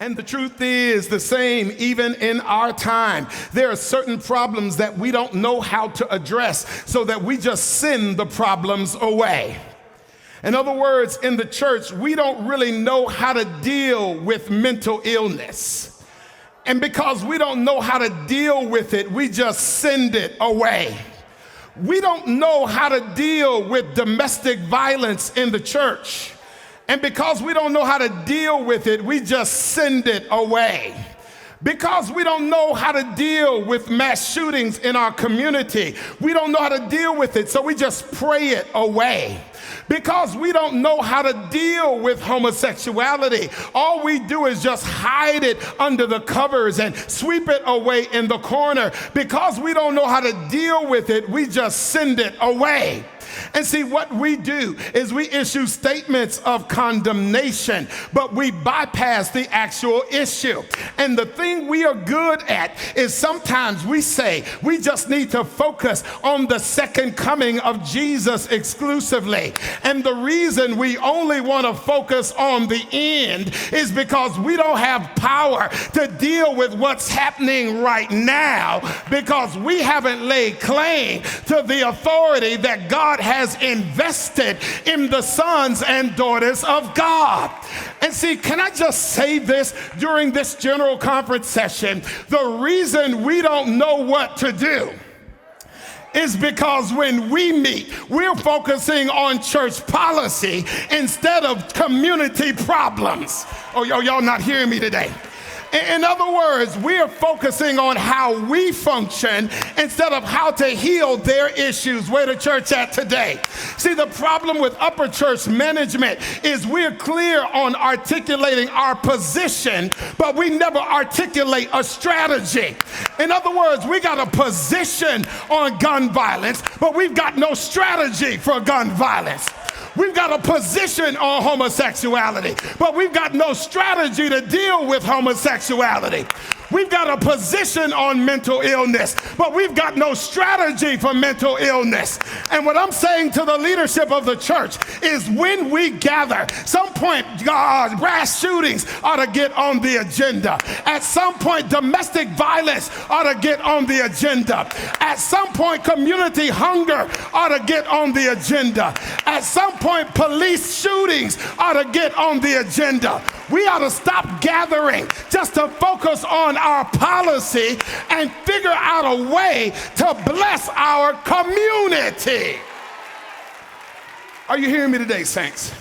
And the truth is the same even in our time. There are certain problems that we don't know how to address, so that we just send the problems away. In other words, in the church, we don't really know how to deal with mental illness. And because we don't know how to deal with it, we just send it away. We don't know how to deal with domestic violence in the church. And because we don't know how to deal with it, we just send it away. Because we don't know how to deal with mass shootings in our community, we don't know how to deal with it, so we just pray it away. Because we don't know how to deal with homosexuality, all we do is just hide it under the covers and sweep it away in the corner. Because we don't know how to deal with it, we just send it away. And see, what we do is we issue statements of condemnation, but we bypass the actual issue. And the thing we are good at is sometimes we say we just need to focus on the second coming of Jesus exclusively. And the reason we only want to focus on the end is because we don't have power to deal with what's happening right now, because we haven't laid claim to the authority that God has invested in the sons and daughters of God. And see, can I just say this during this general conference session? The reason we don't know what to do is because when we meet, we're focusing on church policy instead of community problems. Oh, y'all not hearing me today. In other words, we're focusing on how we function instead of how to heal their issues. Where the church at today? See, the problem with upper church management is we're clear on articulating our position, but we never articulate a strategy. In other words, we got a position on gun violence, but we've got no strategy for gun violence. We've got a position on homosexuality, but we've got no strategy to deal with homosexuality. We've got a position on mental illness, but we've got no strategy for mental illness. And what I'm saying to the leadership of the church is when we gather, some point mass shootings ought to get on the agenda. At some point, domestic violence ought to get on the agenda. At some point, community hunger ought to get on the agenda. At some point, police shootings ought to get on the agenda. We ought to stop gathering just to focus on our policy and figure out a way to bless our community. Are you hearing me today, saints?